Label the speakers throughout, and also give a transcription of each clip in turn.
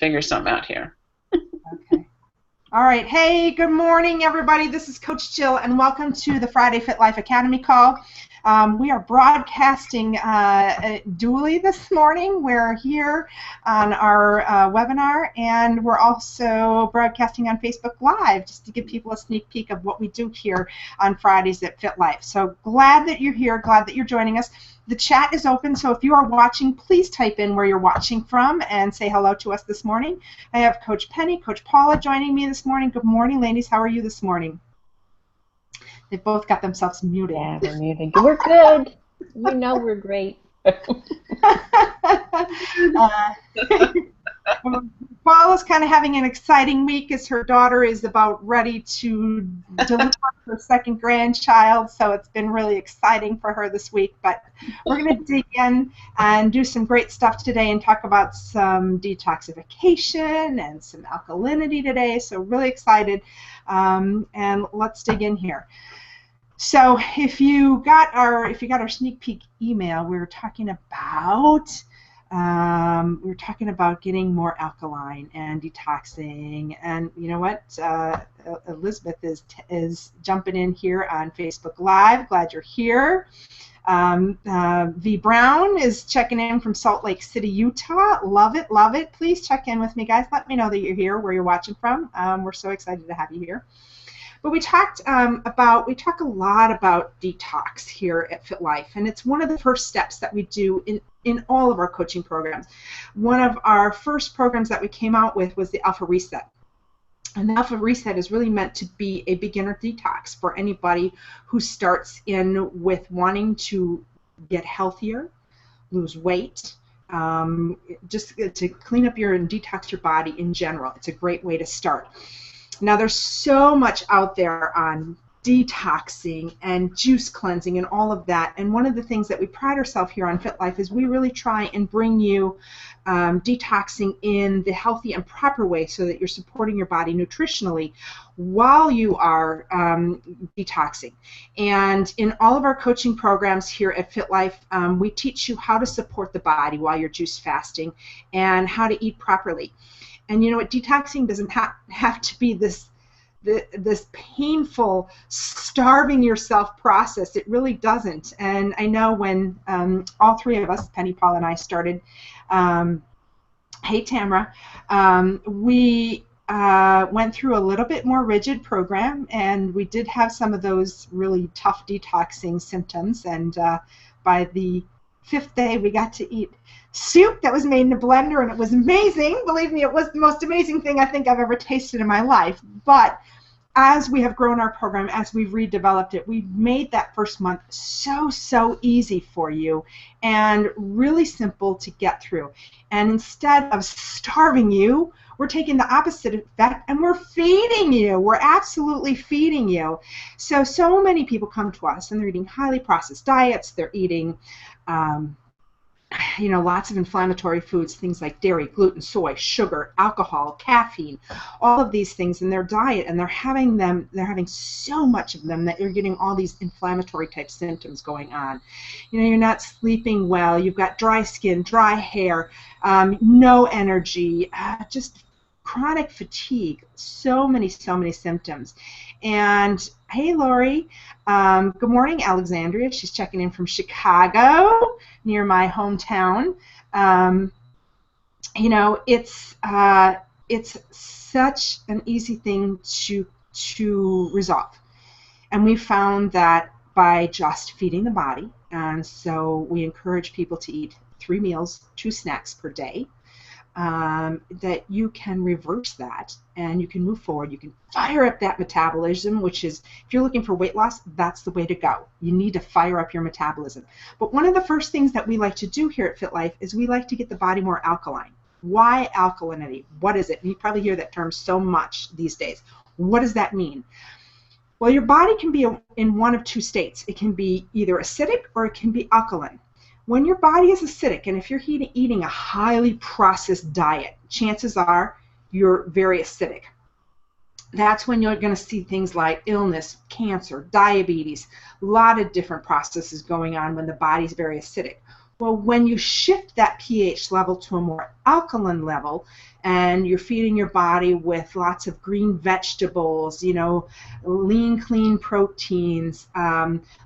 Speaker 1: figure something out here.
Speaker 2: Okay. All right. Hey, good morning, everybody. This is Coach Jill, and welcome to the Friday Fit Life Academy call. We are broadcasting dually this morning. We're here on our webinar, and we're also broadcasting on Facebook Live just to give people a sneak peek of what we do here on Fridays at Fit Life. So glad that you're here, glad that you're joining us. The chat is open, so if you are watching, please type in where you're watching from and say hello to us this morning. I have Coach Penny, Coach Paula joining me this morning. Good morning, ladies. How are you this morning? They both got themselves muted.
Speaker 3: Yeah, we're muted. We're good. You know we're great.
Speaker 2: Paula's kind of having an exciting week as her daughter is about ready to deliver her second grandchild, so it's been really exciting for her this week. But we're going to dig in and do some great stuff today and talk about some detoxification and some alkalinity today, so really excited. And let's dig in here. So if you got our sneak peek email, we were talking about getting more alkaline and detoxing, and you know what? Elizabeth is jumping in here on Facebook Live. Glad you're here. V Brown is checking in from Salt Lake City, Utah. Love it, love it. Please check in with me, guys. Let me know that you're here, where you're watching from. We're so excited to have you here. But we talk a lot about detox here at Fit Life, and it's one of the first steps that we do in all of our coaching programs. One of our first programs that we came out with was the Alpha Reset. And the Alpha Reset is really meant to be a beginner detox for anybody who starts in with wanting to get healthier, lose weight, just to clean up and detox your body in general. It's a great way to start. Now, there's so much out there on detoxing and juice cleansing and all of that. And one of the things that we pride ourselves here on Fit Life is we really try and bring you detoxing in the healthy and proper way so that you're supporting your body nutritionally while you are detoxing. And in all of our coaching programs here at Fit Life, we teach you how to support the body while you're juice fasting and how to eat properly. And you know what? Detoxing doesn't have to be this painful, starving yourself process. It really doesn't. And I know when all three of us, Penny, Paul, and I, started Hey Tamara, we went through a little bit more rigid program, and we did have some of those really tough detoxing symptoms. And by the 5th day, we got to eat soup that was made in a blender, and it was amazing. Believe me, it was the most amazing thing I think I've ever tasted in my life. But as we have grown our program, as we've redeveloped it, we've made that first month so easy for you and really simple to get through. And instead of starving you, we're taking the opposite effect and we're feeding you. We're absolutely feeding you. So many people come to us and they're eating highly processed diets. They're eating lots of inflammatory foods, things like dairy, gluten, soy, sugar, alcohol, caffeine, all of these things in their diet, and they're having so much of them that you're getting all these inflammatory type symptoms going on. You're not sleeping well, you've got dry skin, dry hair, no energy, just chronic fatigue, so many symptoms. And hey, Lori, good morning, Alexandria. She's checking in from Chicago, near my hometown. It's such an easy thing to resolve, and we found that by just feeding the body. And so we encourage people to eat 3 meals, 2 snacks per day. That you can reverse that and you can move forward. You can fire up that metabolism, which is, if you're looking for weight loss, that's the way to go. You need to fire up your metabolism. But one of the first things that we like to do here at Fit Life is we like to get the body more alkaline. Why alkalinity? What is it? And you probably hear that term so much these days. What does that mean? Well, your body can be in one of 2 states. It can be either acidic or it can be alkaline. When your body is acidic, and if you're eating a highly processed diet, chances are you're very acidic. That's when you're going to see things like illness, cancer, diabetes, a lot of different processes going on when the body's very acidic. Well, when you shift that pH level to a more alkaline level, and you're feeding your body with lots of green vegetables, lean, clean proteins,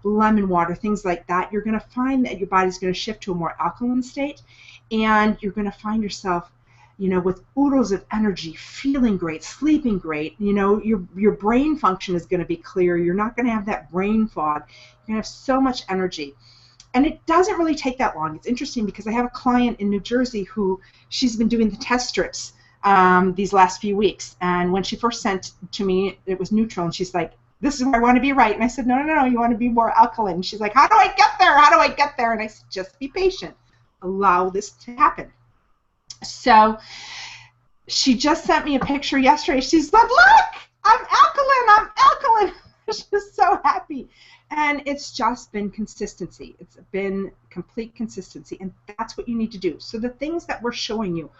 Speaker 2: lemon water, things like that, you're going to find that your body's going to shift to a more alkaline state, and you're going to find yourself with oodles of energy, feeling great, sleeping great. Your brain function is going to be clear. You're not going to have that brain fog. You're going to have so much energy. And it doesn't really take that long. It's interesting because I have a client in New Jersey who she's been doing the test strips these last few weeks. And when she first sent to me, it was neutral. And she's like, this is where I want to be right. And I said, no, you want to be more alkaline. And she's like, how do I get there? How do I get there? And I said, just be patient. Allow this to happen. So she just sent me a picture yesterday. She said, look, I'm alkaline. She's so happy. And it's just been consistency. It's been complete consistency. And that's what you need to do. So the things that we're showing you,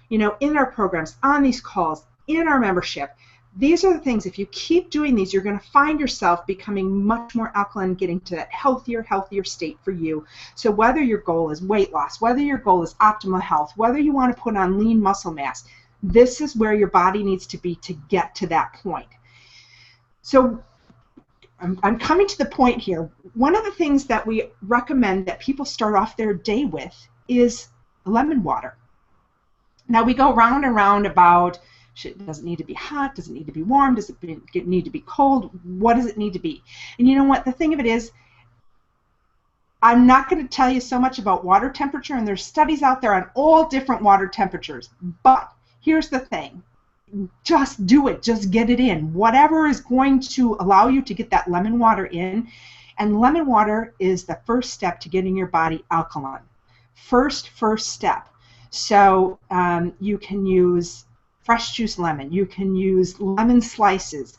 Speaker 2: in our programs, on these calls, in our membership, these are the things, if you keep doing these, you're going to find yourself becoming much more alkaline, getting to that healthier state for you. So whether your goal is weight loss, whether your goal is optimal health, whether you want to put on lean muscle mass, this is where your body needs to be to get to that point. So I'm coming to the point here. One of the things that we recommend that people start off their day with is lemon water. Now we go round and round about, does it need to be hot? Does it need to be warm? Does it need to be cold? What does it need to be? And you know what? The thing of it is, I'm not going to tell you so much about water temperature, and there's studies out there on all different water temperatures. But here's the thing. Just do it. Just get it in. Whatever is going to allow you to get that lemon water in. And lemon water is the first step to getting your body alkaline. First step. So you can use fresh juice lemon. You can use lemon slices.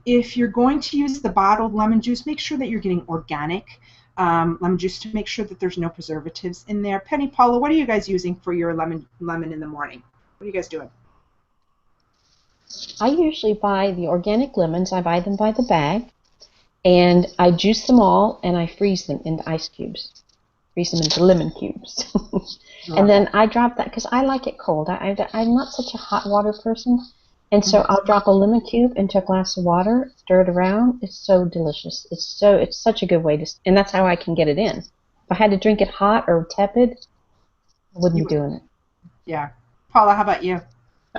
Speaker 2: If you're going to use the bottled lemon juice, make sure that you're getting organic lemon juice to make sure that there's no preservatives in there. Penny, Paula, what are you guys using for your lemon in the morning? What are you guys doing?
Speaker 3: I usually buy the organic lemons. I buy them by the bag, and I juice them all, and I freeze them into ice cubes. Freeze them into lemon cubes. And then I drop that, because I like it cold. I'm not such a hot water person, and so I'll drop a lemon cube into a glass of water, stir it around. It's so delicious. It's such a good way to, and that's how I can get it in. If I had to drink it hot or tepid, I wouldn't be doing it.
Speaker 2: Yeah. Paula, how about you?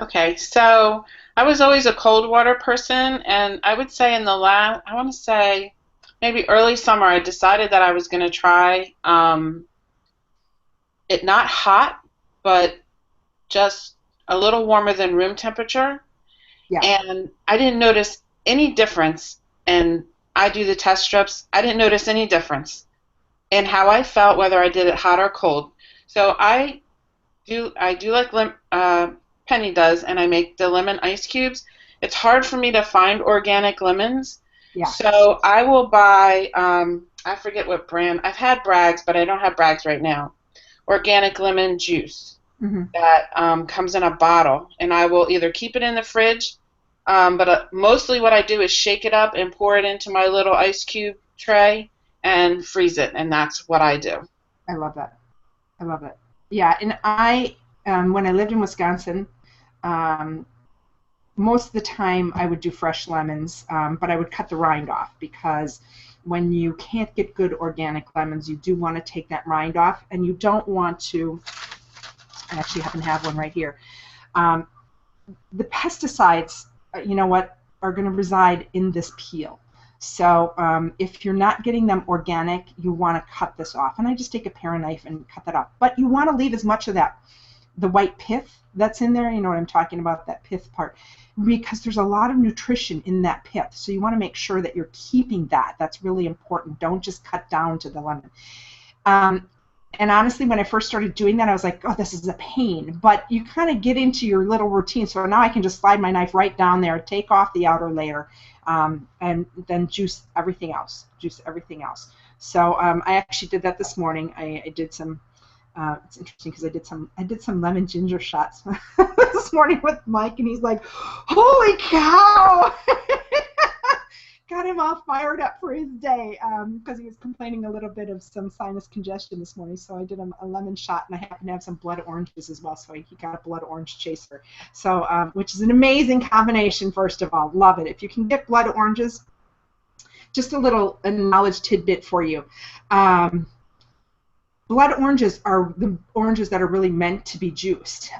Speaker 1: Okay, so I was always a cold water person, and I would say I want to say maybe early summer, I decided that I was going to try it not hot, but just a little warmer than room temperature. Yeah. And I didn't notice any difference, and I do the test strips. I didn't notice any difference in how I felt, whether I did it hot or cold. So I do like Penny does, and I make the lemon ice cubes. It's hard for me to find organic lemons. Yeah. So I will buy, I forget what brand. I've had Bragg's, but I don't have Bragg's right now. Organic lemon juice that comes in a bottle, and I will either keep it in the fridge, but mostly what I do is shake it up and pour it into my little ice cube tray and freeze it, and that's what I do.
Speaker 2: I love that. I love it. Yeah, and I, when I lived in Wisconsin, most of the time I would do fresh lemons, but I would cut the rind off, because when you can't get good organic lemons, you do want to take that rind off, and you don't want to, I actually happen to have one right here. The pesticides, you know what, are going to reside in this peel. So if you're not getting them organic, you want to cut this off. And I just take a paring knife and cut that off. But you want to leave as much of that, the white pith that's in there, you know what I'm talking about, that pith part, because there's a lot of nutrition in that pith. So you want to make sure that you're keeping that. That's really important. Don't just cut down to the lemon. And honestly, when I first started doing that, I was like, oh, this is a pain. But you kind of get into your little routine. So now I can just slide my knife right down there, take off the outer layer, and then juice everything else. So I actually did that this morning. I did some. It's interesting because I did some lemon ginger shots this morning with Mike, and he's like, "Holy cow!" got him all fired up for his day because he was complaining a little bit of some sinus congestion this morning. So I did him a lemon shot, and I happen to have some blood oranges as well. So he got a blood orange chaser, so which is an amazing combination. First of all, love it. If you can get blood oranges, just a little knowledge tidbit for you. Blood oranges are the oranges that are really meant to be juiced.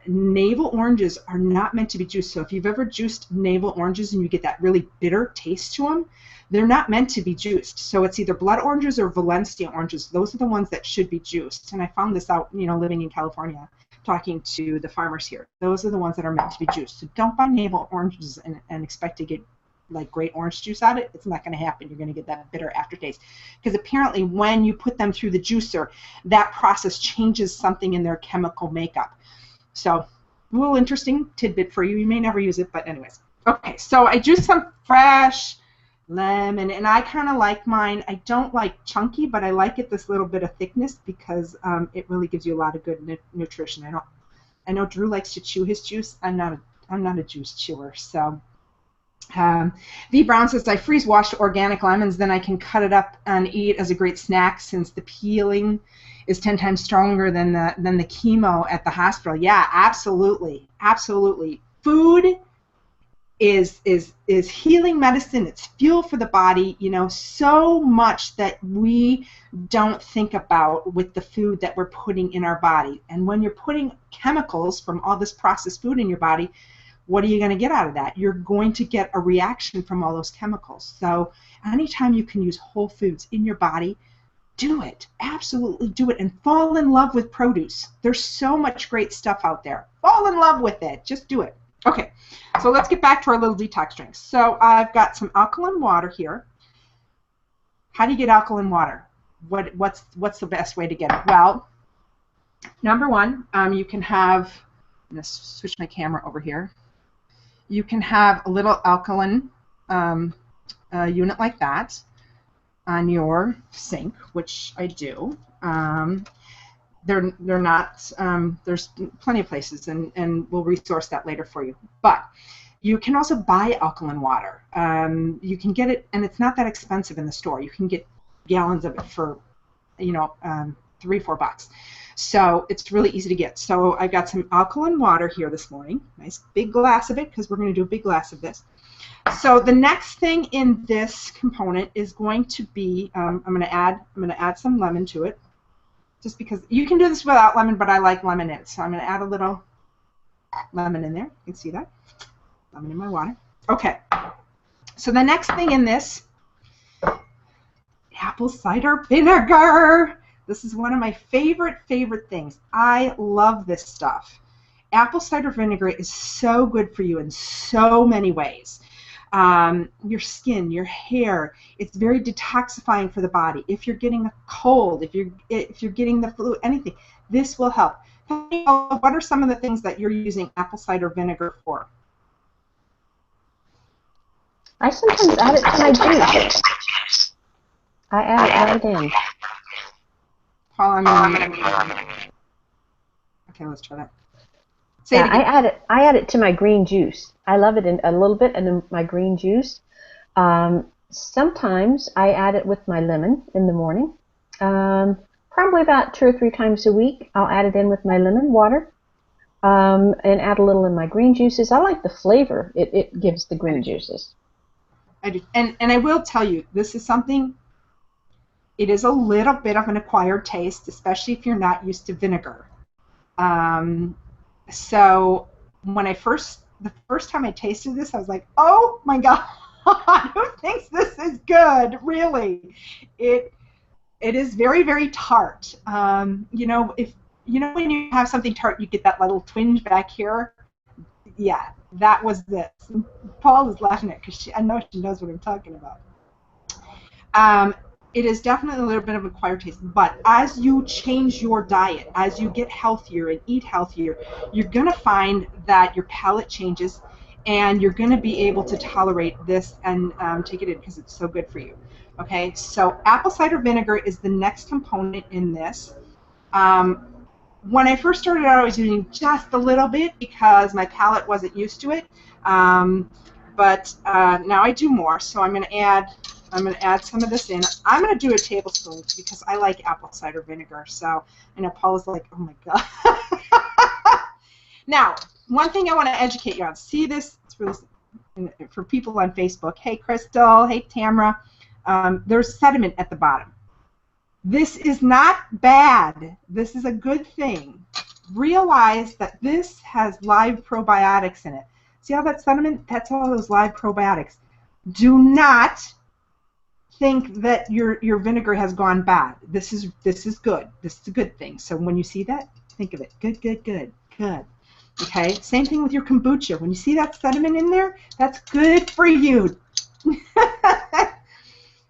Speaker 2: Navel oranges are not meant to be juiced. So if you've ever juiced navel oranges and you get that really bitter taste to them, they're not meant to be juiced. So it's either blood oranges or Valencia oranges. Those are the ones that should be juiced. And I found this out, living in California, talking to the farmers here. Those are the ones that are meant to be juiced. So don't buy navel oranges and expect to get like great orange juice out of it. It's not going to happen. You're going to get that bitter aftertaste. Because apparently when you put them through the juicer, that process changes something in their chemical makeup. So a little interesting tidbit for you. You may never use it, but anyways. Okay, so I juiced some fresh lemon, and I kind of like mine. I don't like chunky, but I like it this little bit of thickness because it really gives you a lot of good nutrition. I know Drew likes to chew his juice. I'm not a juice chewer, so. V. Brown says, I freeze washed organic lemons, then I can cut it up and eat as a great snack since the peeling is 10 times stronger than the chemo at the hospital. Yeah, absolutely. Absolutely. Food is healing medicine. It's fuel for the body, so much that we don't think about with the food that we're putting in our body. And when you're putting chemicals from all this processed food in your body, what are you going to get out of that? You're going to get a reaction from all those chemicals. So anytime you can use whole foods in your body, do it. Absolutely do it. And fall in love with produce. There's so much great stuff out there. Fall in love with it. Just do it. Okay, so let's get back to our little detox drinks. So I've got some alkaline water here. How do you get alkaline water? What's the best way to get it? Well, number one, you can have, I'm going to switch my camera over here. You can have a little alkaline unit like that on your sink, which I do. They're not, there's plenty of places, and we'll resource that later for you. But you can also buy alkaline water. You can get it, and it's not that expensive in the store. You can get gallons of it for, $3-4. So it's really easy to get. So I've got some alkaline water here this morning. Nice big glass of it, because we're going to do a big glass of this. So the next thing in this component is going to be I'm going to add some lemon to it, just because you can do this without lemon, but I like lemon in it. So I'm going to add a little lemon in there. You can see that lemon in my water. Okay. So the next thing in this, apple cider vinegar. This is one of my favorite things. I love this stuff. Apple cider vinegar is so good for you in so many ways. Your skin, your hair. It's very detoxifying for the body. If you're getting a cold, if you're getting the flu, anything, this will help. What are some of the things that you're using apple cider vinegar for?
Speaker 3: I sometimes add it to my juice. I add it in.
Speaker 2: Paul, okay, let's try that. Say it again.
Speaker 3: I add it to my green juice. I love it in a little bit in my green juice. Sometimes I add it with my lemon in the morning. Probably about 2 or 3 times a week. I'll add it in with my lemon water and add a little in my green juices. I like the flavor it gives the green juices.
Speaker 2: I do. And I will tell you, this is something. It is a little bit of an acquired taste, especially if you're not used to vinegar. So when the first time I tasted this, I was like, oh my God, who thinks this is good? Really, it is very, very tart. When you have something tart, you get that little twinge back here. Yeah, that was this. Paul is laughing at it because I know she knows what I'm talking about. It is definitely a little bit of an acquired taste, but as you change your diet, as you get healthier and eat healthier, you're going to find that your palate changes, and you're going to be able to tolerate this and take it in because it's so good for you. Okay, so apple cider vinegar is the next component in this. When I first started out, I was using just a little bit because my palate wasn't used to it. but now I do more. So I'm going to add some of this in. I'm going to do a tablespoon because I like apple cider vinegar. So I know Paula's like, oh my god. Now, one thing I want to educate you on. See this? It's really for people on Facebook. Hey, Crystal. Hey, Tamara. There's sediment at the bottom. This is not bad. This is a good thing. Realize that this has live probiotics in it. See all that sediment? That's all those live probiotics. Do not think that your vinegar has gone bad. This is good. This is a good thing. So when you see that, think of it. Good, good, good, good. Okay? Same thing with your kombucha. When you see that sediment in there, that's good for you.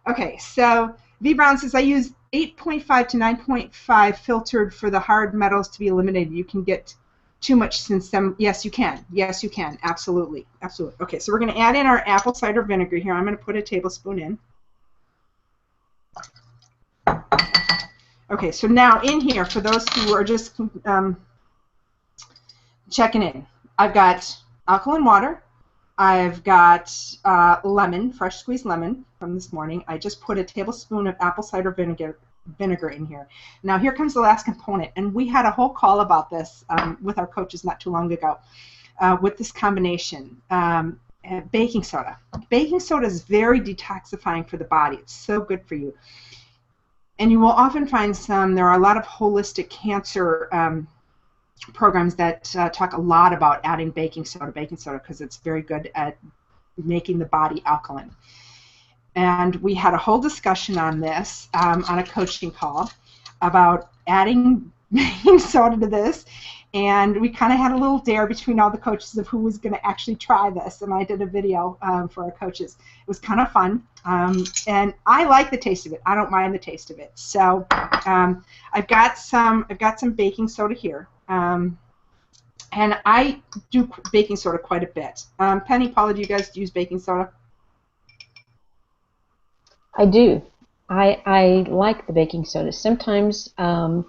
Speaker 2: Okay, so V. Brown says, I use 8.5 to 9.5 filtered for the hard metals to be eliminated. You can get too much since some. Yes, you can. Yes, you can. Absolutely. Absolutely. Okay, so we're going to add in our apple cider vinegar here. I'm going to put a tablespoon in. Okay, so now in here, for those who are just checking in, I've got alkaline water. I've got lemon, fresh squeezed lemon from this morning. I just put a tablespoon of apple cider vinegar in here. Now here comes the last component, and we had a whole call about this with our coaches not too long ago with this combination. Baking soda. Baking soda is very detoxifying for the body. It's so good for you. And you will often find there are a lot of holistic cancer programs that talk a lot about adding baking soda because it's very good at making the body alkaline. And we had a whole discussion on this on a coaching call about adding baking soda to this, and we kind of had a little dare between all the coaches of who was going to actually try this, and I did a video for our coaches. It was kind of fun, and I like the taste of it. I don't mind the taste of it. So I've got some baking soda here. And I do baking soda quite a bit. Penny, Paula, do you guys use baking soda?
Speaker 3: I do. I like the baking soda. Sometimes I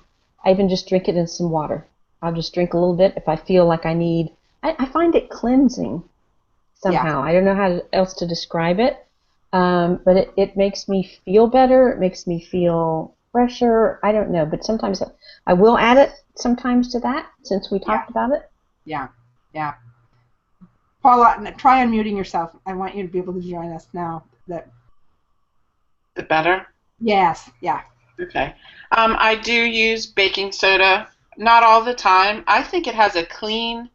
Speaker 3: even just drink it in some water. I'll just drink a little bit if I feel like I need. I find it cleansing somehow. Yeah. I don't know how else to describe it, but it makes me feel better. It makes me feel fresher. I don't know, but sometimes I will add it sometimes to that since we talked about it.
Speaker 2: Yeah, yeah. Paula, try unmuting yourself. I want you to be able to join us now.
Speaker 1: The better?
Speaker 2: Yes, yeah.
Speaker 1: Okay. I do use baking soda, not all the time. I think it has a clean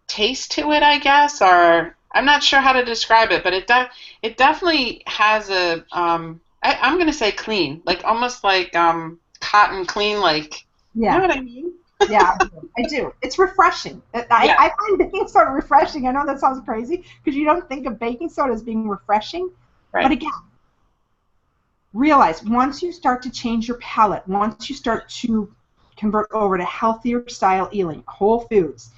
Speaker 1: taste to it, I guess, or I'm not sure how to describe it, but it definitely has a I'm going to say clean, like almost like cotton clean, like,
Speaker 2: yeah.
Speaker 1: You know what I mean?
Speaker 2: Yeah, I do. It's refreshing. I find baking soda refreshing. I know that sounds crazy because you don't think of baking soda as being refreshing. Right. But again, realize once you start to change your palate, once you start to convert over to healthier style eating, whole foods,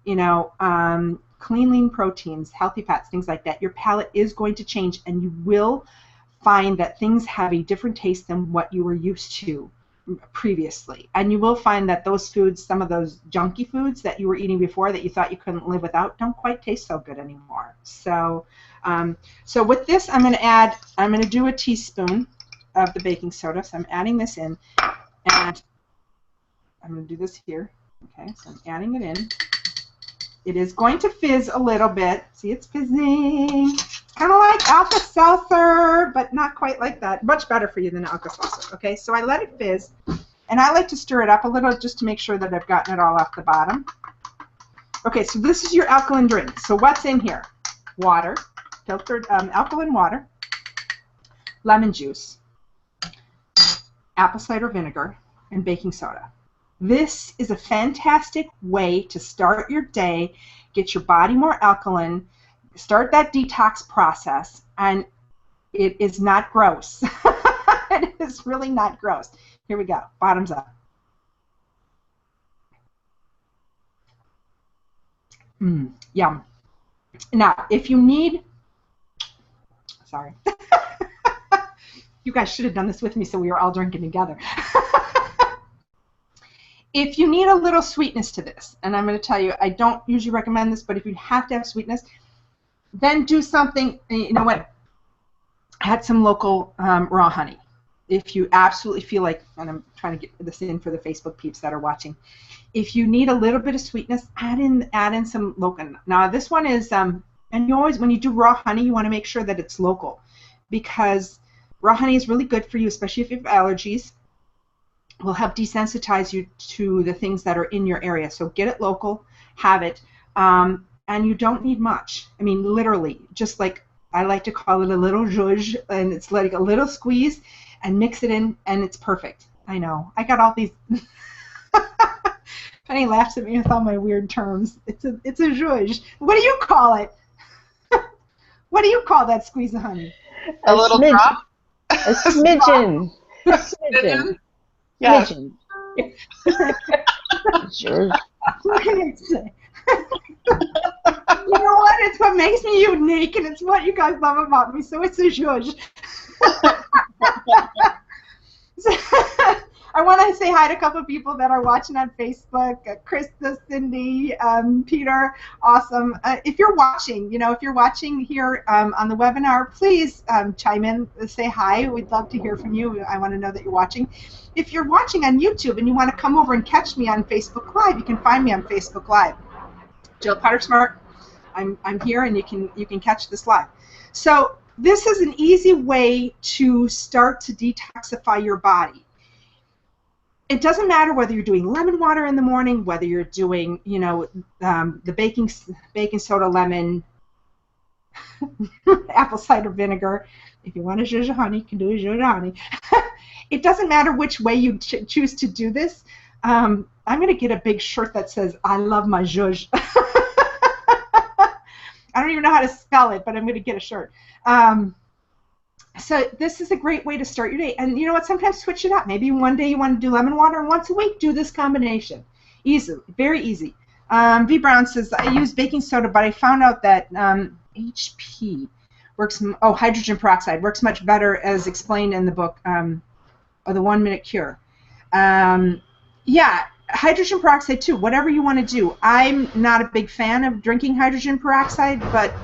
Speaker 2: clean, lean proteins, healthy fats, things like that, your palate is going to change, and you will find that things have a different taste than what you were used to previously. And you will find that those foods, some of those junky foods that you were eating before that you thought you couldn't live without, don't quite taste so good anymore. So so with this, I'm going to do a teaspoon of the baking soda. So I'm adding this in, and I'm going to do this here. Okay, so I'm adding it in. It is going to fizz a little bit. See, it's fizzing. Kind of like Alka-Seltzer, but not quite like that. Much better for you than Alka-Seltzer. Okay, so I let it fizz, and I like to stir it up a little just to make sure that I've gotten it all off the bottom. Okay, so this is your alkaline drink. So what's in here? Water, filtered alkaline water, lemon juice, apple cider vinegar, and baking soda. This is a fantastic way to start your day, get your body more alkaline, start that detox process, and it is not gross. It is really not gross. Here we go. Bottoms up. Yum. Now, if you need, sorry. You guys should have done this with me so we were all drinking together. if you need a little sweetness to this, and I'm going to tell you, I don't usually recommend this, but if you have to have sweetness, then do something, you know what, add some local raw honey. If you absolutely feel like, and I'm trying to get this in for the Facebook peeps that are watching, if you need a little bit of sweetness, add in some local. Now this one is, and you always, when you do raw honey, you want to make sure that it's local, because raw honey is really good for you, especially if you have allergies. Will help desensitize you to the things that are in your area. So get it local, have it, and you don't need much. I mean, literally, just like I like to call it a little zhuzh, and it's like a little squeeze, and mix it in, and it's perfect. I know. I got all these. Penny laughs at me with all my weird terms. It's a zhuzh. What do you call it? What do you call that squeeze of honey?
Speaker 1: A little drop?
Speaker 3: A smidgen. A smidgen.
Speaker 1: Yeah.
Speaker 3: Sure.
Speaker 2: What can I say? You know what? It's what makes me unique, and it's what you guys love about me. So it's a zhuzh. I want to say hi to a couple of people that are watching on Facebook. Krista, Cindy, Peter, awesome. If you're watching, if you're watching here on the webinar, please chime in, say hi. We'd love to hear from you. I want to know that you're watching. If you're watching on YouTube and you want to come over and catch me on Facebook Live, you can find me on Facebook Live. Jill Potter Smart. I'm here, and you can catch this live. So this is an easy way to start to detoxify your body. It doesn't matter whether you're doing lemon water in the morning, whether you're doing, the baking soda, lemon, apple cider vinegar. If you want a zhuzh of honey, you can do a zhuzh of honey. It doesn't matter which way you choose to do this. I'm going to get a big shirt that says, I love my zhuzh. I don't even know how to spell it, but I'm going to get a shirt. So this is a great way to start your day. And you know what? Sometimes switch it up. Maybe one day you want to do lemon water, and once a week do this combination. Easy, very easy. V. Brown says, I use baking soda, but I found out that HP works, hydrogen peroxide works much better, as explained in the book, or the 1 Minute Cure. Yeah, hydrogen peroxide too, whatever you want to do. I'm not a big fan of drinking hydrogen peroxide, but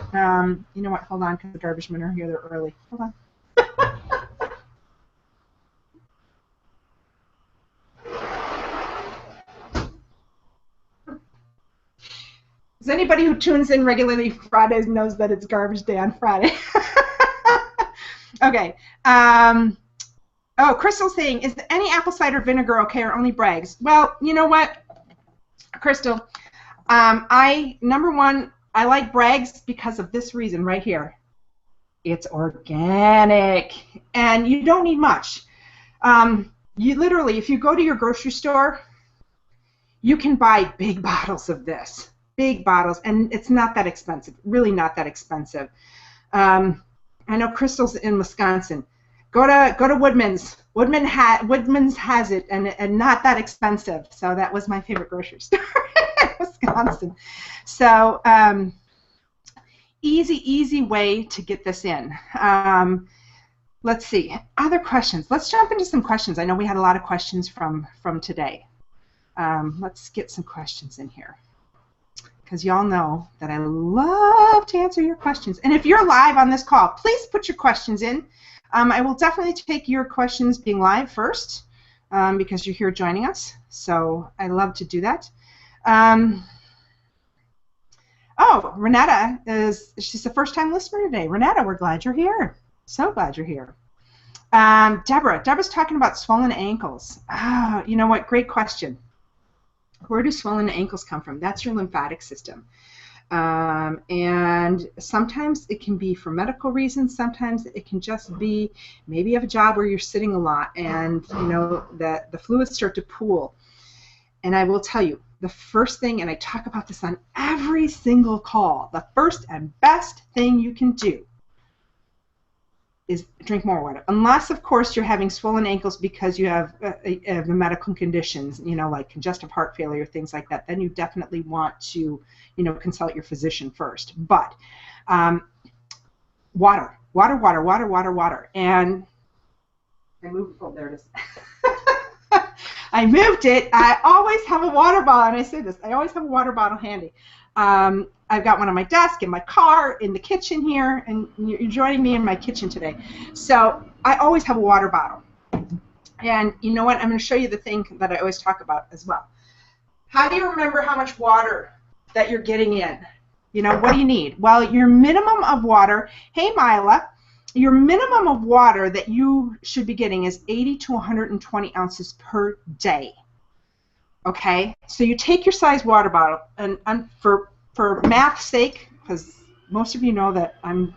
Speaker 2: you know what? Hold on, because the garbage men are here. They're early. Hold on. Does anybody who tunes in regularly Fridays knows that it's garbage day on Friday? Okay. Crystal's saying, is any apple cider vinegar okay, or only Bragg's? Well, you know what, Crystal? Number one, I like Bragg's because of this reason right here. It's organic, and you don't need much. You literally, if you go to your grocery store, you can buy big bottles of this. Big bottles, and it's not that expensive. Really not that expensive. I know Crystal's in Wisconsin. Go to Woodman's. Woodman's has it, and not that expensive. So that was my favorite grocery store in Wisconsin. So easy way to get this in. Let's see. Other questions. Let's jump into some questions. I know we had a lot of questions from today. Let's get some questions in here, because y'all know that I love to answer your questions. And if you're live on this call, please put your questions in. I will definitely take your questions being live first, because you're here joining us. So I love to do that. Renata she's a first-time listener today. Renata, we're glad you're here. So glad you're here. Deborah's talking about swollen ankles. You know what? Great question. Where do swollen ankles come from? That's your lymphatic system. And sometimes it can be for medical reasons. Sometimes it can just be maybe you have a job where you're sitting a lot, and you know that the fluids start to pool. And I will tell you, the first thing, and I talk about this on every single call, the first and best thing you can do is drink more water. Unless, of course, you're having swollen ankles because you have medical conditions, like congestive heart failure, things like that. Then you definitely want to, consult your physician first. But water. And I move, there it is. I moved it. I always have a water bottle, and I say this, I always have a water bottle handy. I've got one on my desk, in my car, in the kitchen here, and you're joining me in my kitchen today. So I always have a water bottle. And you know what? I'm going to show you the thing that I always talk about as well. How do you remember how much water that you're getting in? You know, what do you need? Well, your minimum of water, hey Mila, your minimum of water that you should be getting is 80 to 120 ounces per day. Okay? So you take your size water bottle, and for math's sake, because most of you know that I'm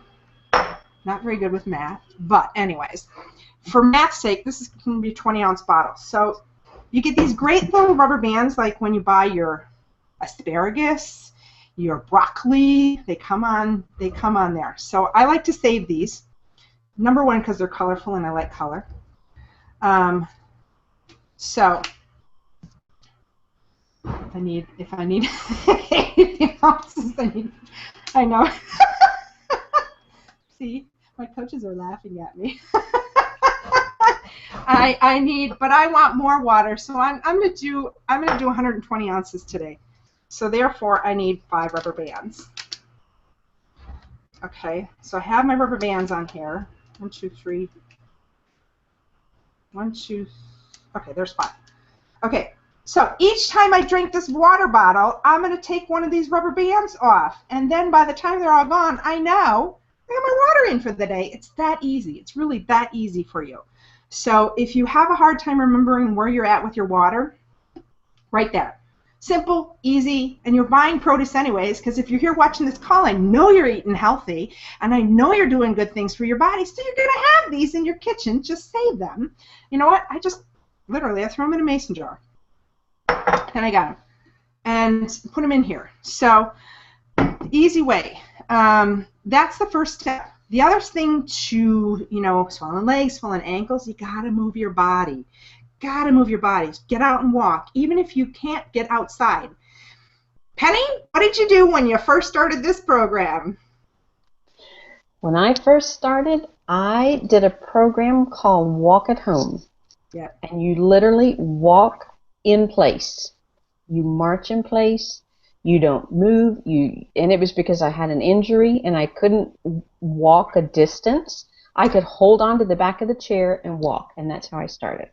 Speaker 2: not very good with math, but anyways, for math's sake, this is going to be 20-ounce bottles. So you get these great little rubber bands, like when you buy your asparagus, your broccoli. They come on there. So I like to save these. Number one, because they're colorful and I like color. So if I need 80 ounces, I know. See, my coaches are laughing at me. But I want more water, so I'm gonna do 120 ounces today. So therefore, I need 5 rubber bands. Okay, so I have my rubber bands on here. 1, 2, 3. 1, 2. Okay, there's 5. Okay, so each time I drink this water bottle, I'm gonna take one of these rubber bands off, and then by the time they're all gone, I know I got my water in for the day. It's that easy. It's really that easy for you. So if you have a hard time remembering where you're at with your water, right there. Simple, easy, and you're buying produce anyways, because if you're here watching this call, I know you're eating healthy, and I know you're doing good things for your body, so you're going to have these in your kitchen. Just save them. You know what? I throw them in a mason jar, and I got them, and put them in here. So, easy way. That's the first step. The other thing to, swollen legs, swollen ankles, you got to move your body. Got to move your body. Get out and walk, even if you can't get outside. Penny, what did you do when you first started this program?
Speaker 3: When I first started, I did a program called Walk at Home.
Speaker 2: Yeah.
Speaker 3: And you literally walk in place. You march in place. You don't move. And it was because I had an injury and I couldn't walk a distance. I could hold on to the back of the chair and walk, and that's how I started.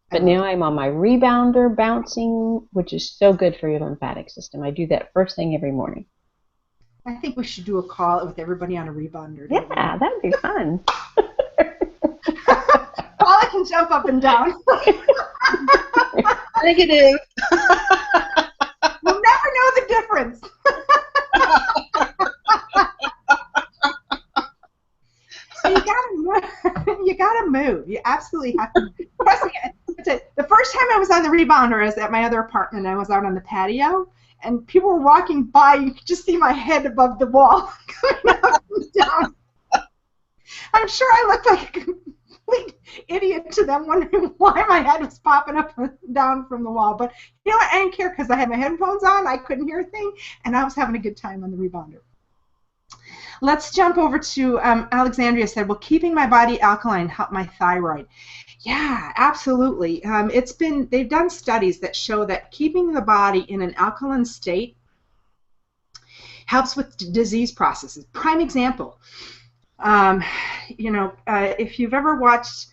Speaker 3: But now I'm on my rebounder, bouncing, which is so good for your lymphatic system. I do that first thing every morning.
Speaker 2: I think we should do a call with everybody on a rebounder.
Speaker 3: Yeah, that would be fun.
Speaker 2: Paula can jump up and down.
Speaker 1: Negative.
Speaker 2: We'll never know the difference. You gotta move. You absolutely have to. The first time I was on the rebounder, I was at my other apartment. I was out on the patio, and people were walking by. You could just see my head above the wall coming up and down. I'm sure I looked like a complete idiot to them, wondering why my head was popping up and down from the wall. But you know what? I didn't care because I had my headphones on. I couldn't hear a thing, and I was having a good time on the rebounder. Let's jump over to Alexandria said, well, keeping my body alkaline helped my thyroid. Yeah, absolutely. They've done studies that show that keeping the body in an alkaline state helps with disease processes. Prime example, if you've ever watched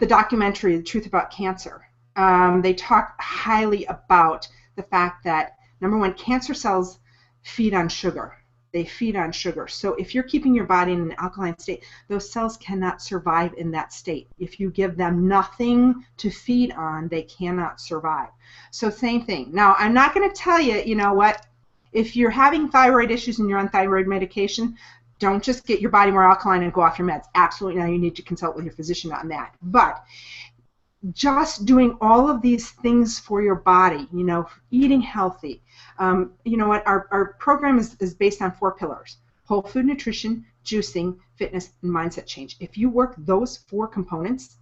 Speaker 2: the documentary, The Truth About Cancer, they talk highly about the fact that, number one, cancer cells feed on sugar. They feed on sugar. So if you're keeping your body in an alkaline state, those cells cannot survive in that state. If you give them nothing to feed on, they cannot survive. So same thing. Now, I'm not going to tell you, you know what, if you're having thyroid issues and you're on thyroid medication, don't just get your body more alkaline and go off your meds. Absolutely not. You need to consult with your physician on that. But just doing all of these things for your body, eating healthy. You know what, our program is based on 4 pillars: whole food nutrition, juicing, fitness, and mindset change. If you work those 4 components,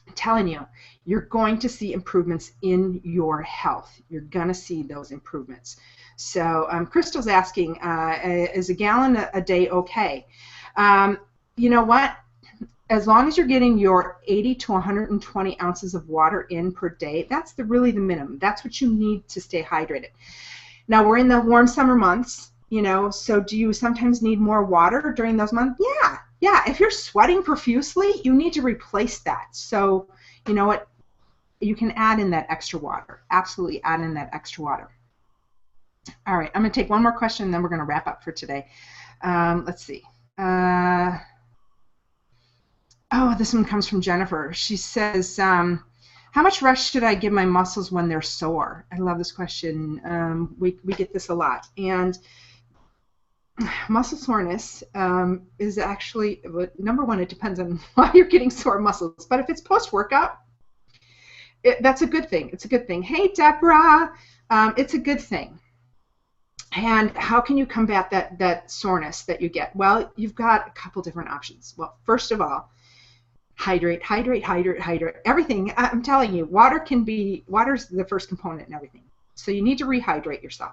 Speaker 2: I'm telling you, you're going to see improvements in your health. You're going to see those improvements. So Crystal's asking, is a gallon a day okay? You know what? as long as you're getting your 80 to 120 ounces of water in per day, that's really the minimum. That's what you need to stay hydrated. Now, we're in the warm summer months, you know, so do you sometimes need more water during those months? Yeah. If you're sweating profusely, you need to replace that. So, you know what? You can add in that extra water. Absolutely add in that extra water. All right, I'm going to take one more question, and then we're going to wrap up for today. Let's see. Oh, this one comes from Jennifer. She says, how much rest should I give my muscles when they're sore? I love this question. We get this a lot. And muscle soreness is actually, number one, it depends on why you're getting sore muscles. But if it's post-workout, that's a good thing. It's a good thing. Hey, Deborah, it's a good thing. And how can you combat that soreness that you get? Well, you've got a couple different options. Well, first of all, hydrate. Everything, I'm telling you, water's the first component in everything. So you need to rehydrate yourself.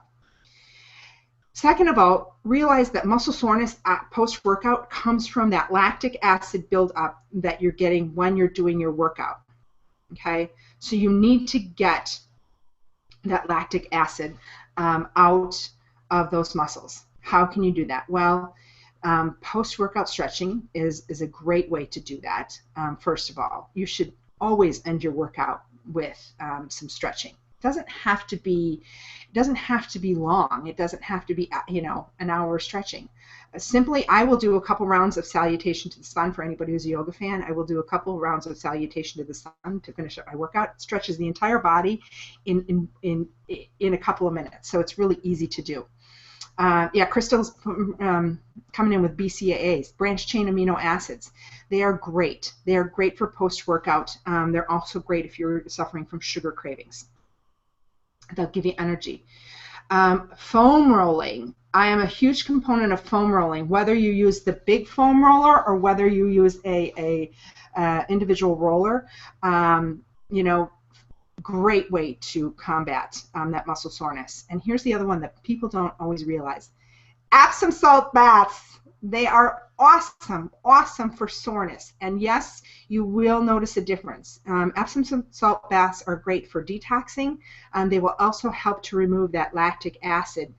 Speaker 2: Second of all, realize that muscle soreness post-workout comes from that lactic acid buildup that you're getting when you're doing your workout. Okay? So you need to get that lactic acid out of those muscles. How can you do that? Well, post-workout stretching is a great way to do that. First of all, you should always end your workout with some stretching. It doesn't have to be long. It doesn't have to be, you know, an hour stretching. Simply, I will do a couple rounds of salutation to the sun. For anybody who's a yoga fan, I will do a couple rounds of salutation to the sun to finish up my workout. It stretches the entire body in a couple of minutes, so it's really easy to do. Yeah, Crystal's coming in with BCAAs, branched chain amino acids. They are great. They are great for post-workout. They're also great if you're suffering from sugar cravings. They'll give you energy. Foam rolling. I am a huge component of foam rolling, whether you use the big foam roller or whether you use a individual roller. You know, great way to combat that muscle soreness. And here's the other one that people don't always realize. Epsom salt baths. They are awesome for soreness. And yes, you will notice a difference. Epsom salt baths are great for detoxing. They will also help to remove that lactic acid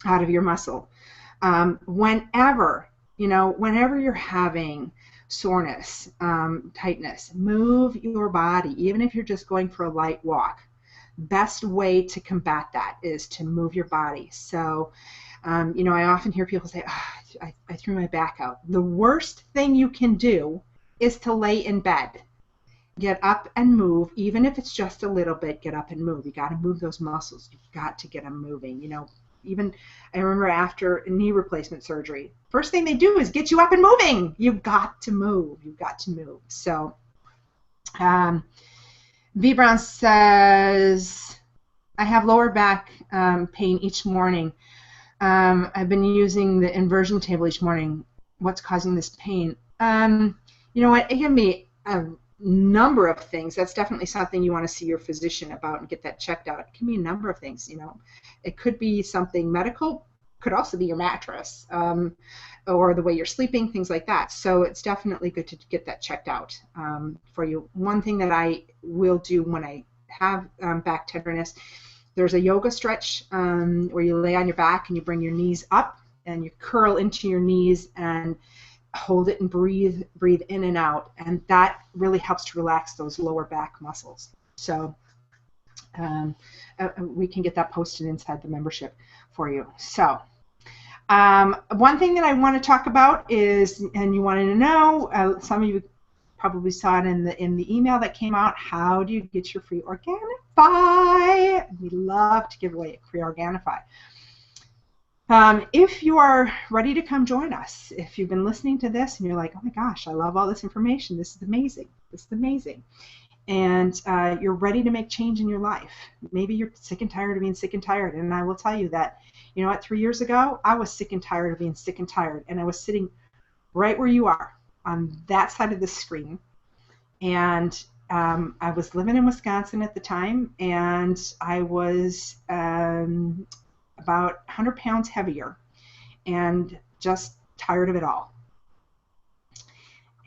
Speaker 2: out of your muscle. Whenever you're having soreness, tightness, move your body, even if you're just going for a light walk. Best way to combat that is to move your body. So, you know, I often hear people say, oh, I threw my back out. The worst thing you can do is to lay in bed. Get up and move, even if it's just a little bit, get up and move. You got to move those muscles. You've got to get them moving, you know. Even I remember after knee replacement surgery, first thing they do is get you up and moving. You've got to move. You've got to move. So, V. Brown says, I have lower back pain each morning. I've been using the inversion table each morning. What's causing this pain? You know what? It can be a number of things. That's definitely something you want to see your physician about and get that checked out. It can be a number of things, you know. It could be something medical, could also be your mattress, or the way you're sleeping, things like that. So it's definitely good to get that checked out for you. One thing that I will do when I have back tenderness, there's a yoga stretch where you lay on your back and you bring your knees up and you curl into your knees and hold it and breathe in and out, and that really helps to relax those lower back muscles. So we can get that posted inside the membership for you. So one thing that I want to talk about is, and you wanted to know, some of you probably saw it in the email that came out, how do you get your free Organifi? We love to give away a free Organifi. If you are ready to come join us, if you've been listening to this and you're like, oh my gosh, I love all this information, this is amazing, and you're ready to make change in your life, maybe you're sick and tired of being sick and tired, and I will tell you that, you know what, 3 years ago, I was sick and tired of being sick and tired, and I was sitting right where you are, on that side of the screen, and I was living in Wisconsin at the time, and I was about 100 pounds heavier and just tired of it all.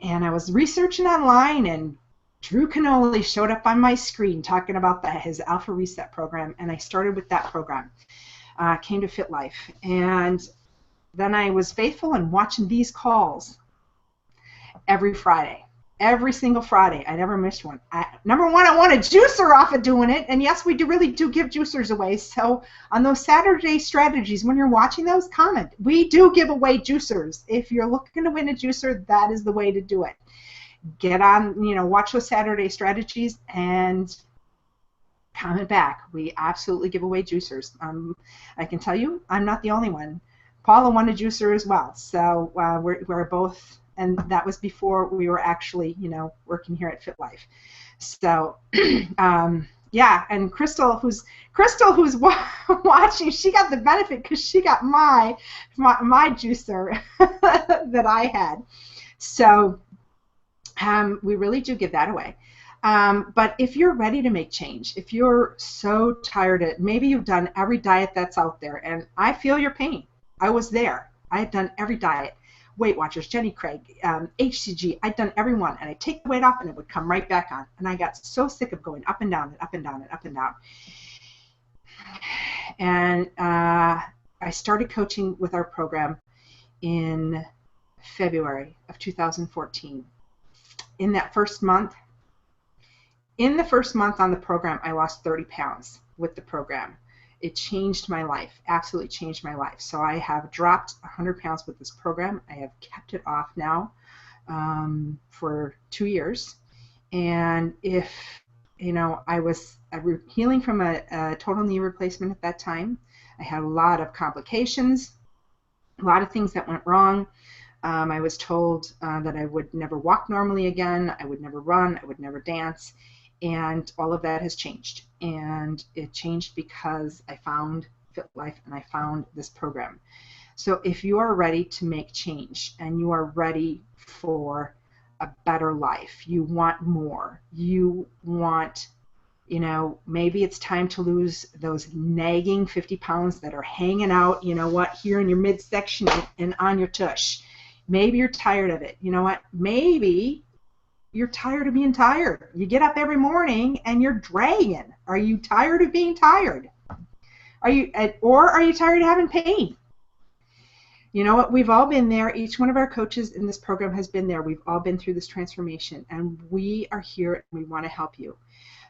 Speaker 2: And I was researching online, and Drew Canole showed up on my screen talking about his Alpha Reset program, and I started with that program. Came to Fit Life, and then I was faithful in watching these calls every Friday. Every single Friday. I never missed one. Number one, I want a juicer off of doing it. And yes, we really do give juicers away. So on those Saturday strategies, when you're watching those, comment. We do give away juicers. If you're looking to win a juicer, that is the way to do it. Get on, watch those Saturday strategies and comment back. We absolutely give away juicers. I can tell you, I'm not the only one. Paula won a juicer as well. So we're both. And that was before we were actually, working here at Fit Life. So, yeah. And Crystal, who's watching, she got the benefit because she got my juicer that I had. So, we really do give that away. But if you're ready to make change, if you're so tired of it, maybe you've done every diet that's out there, and I feel your pain. I was there. I had done every diet. Weight Watchers, Jenny Craig, HCG, I'd done every one, and I'd take the weight off and it would come right back on. And I got so sick of going up and down and up and down and up and down. And I started coaching with our program in February of 2014. In the first month on the program, I lost 30 pounds with the program. It changed my life, absolutely changed my life. So I have dropped 100 pounds with this program. I have kept it off now for 2 years. And if, I was healing from a total knee replacement at that time. I had a lot of complications, a lot of things that went wrong. I was told that I would never walk normally again. I would never run. I would never dance. And all of that has changed. And it changed because I found Fit Life and I found this program. So if you are ready to make change and you are ready for a better life, you want more, you want, maybe it's time to lose those nagging 50 pounds that are hanging out, here in your midsection and on your tush. Maybe you're tired of it. Maybe you're tired of being tired. You get up every morning and you're dragging. Are you tired of being tired? Are you tired of having pain? You know what? We've all been there. Each one of our coaches in this program has been there. We've all been through this transformation, and we are here and we want to help you.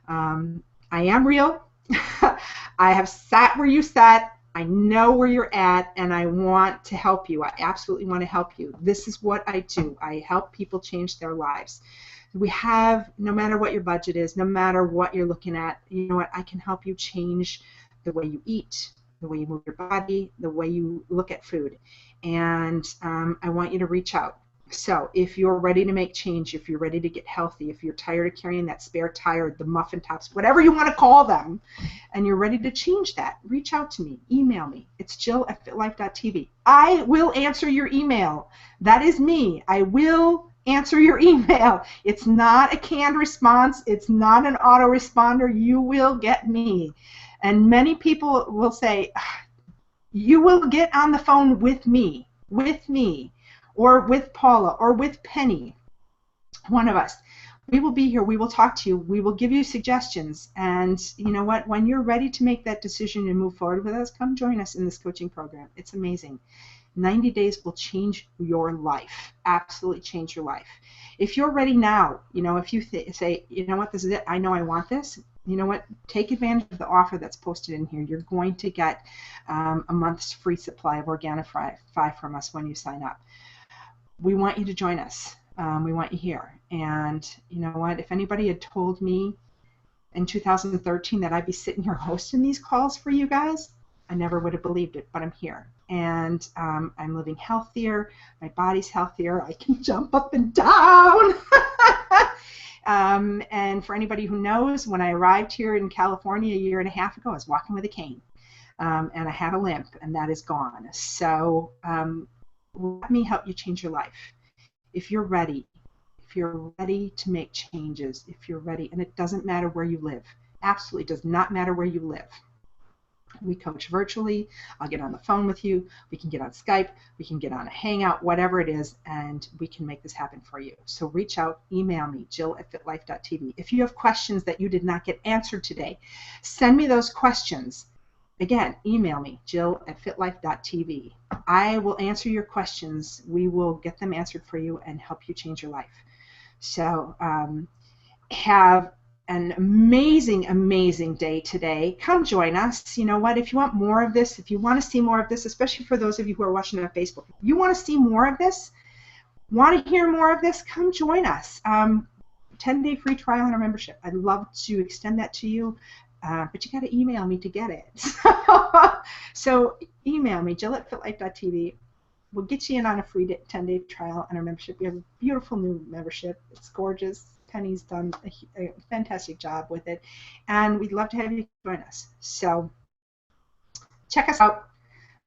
Speaker 2: I am real. I have sat where you sat. I know where you're at, and I want to help you. I absolutely want to help you. This is what I do. I help people change their lives. We have, no matter what your budget is, no matter what you're looking at, I can help you change the way you eat, the way you move your body, the way you look at food. And I want you to reach out. So if you're ready to make change, if you're ready to get healthy, if you're tired of carrying that spare tire, the muffin tops, whatever you want to call them, and you're ready to change that, reach out to me. Email me. It's Jill@fitlife.tv. I will answer your email. That is me. I will answer your email. It's not a canned response. It's not an autoresponder. You will get me. And many people will say, you will get on the phone with me, or with Paula, or with Penny, one of us. We will be here. We will talk to you. We will give you suggestions. And you know what? When you're ready to make that decision and move forward with us, come join us in this coaching program. It's amazing. 90 days will change your life, absolutely change your life. If you're ready now, if you say, you know what, this is it, I know I want this, you know what, take advantage of the offer that's posted in here. You're going to get a month's free supply of Organifi from us when you sign up. We want you to join us. We want you here. And you know what, if anybody had told me in 2013 that I'd be sitting here hosting these calls for you guys, I never would have believed it, but I'm here. And I'm living healthier, my body's healthier, I can jump up and down. And for anybody who knows, when I arrived here in California a year and a half ago, I was walking with a cane, and I had a limp, and that is gone. So let me help you change your life. If you're ready to make changes, if you're ready, and it doesn't matter where you live, absolutely does not matter where you live. We coach virtually. I'll get on the phone with you. We can get on Skype. We can get on a Hangout, whatever it is, and we can make this happen for you. So reach out, email me, jill@fitlife.tv. If you have questions that you did not get answered today, send me those questions. Again, email me, jill@fitlife.tv. I will answer your questions. We will get them answered for you and help you change your life. So have an amazing, amazing day today. Come join us. You know what? If you want more of this, if you want to see more of this, especially for those of you who are watching on Facebook, if you want to see more of this, want to hear more of this, come join us. 10-day free trial on our membership. I'd love to extend that to you, but you got to email me to get it. So email me, jill@fitlife.tv. We'll get you in on a free 10-day trial on our membership. We have a beautiful new membership. It's gorgeous. Penny's done a fantastic job with it, and we'd love to have you join us. So check us out,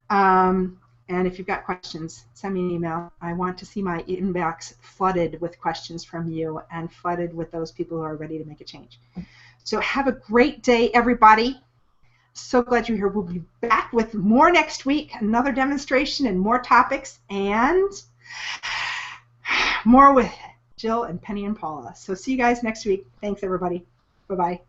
Speaker 2: and if you've got questions, send me an email. I want to see my inbox flooded with questions from you and flooded with those people who are ready to make a change. So have a great day, everybody. So glad you're here. We'll be back with more next week, another demonstration and more topics, and more with Jill and Penny and Paula. So see you guys next week. Thanks, everybody. Bye-bye.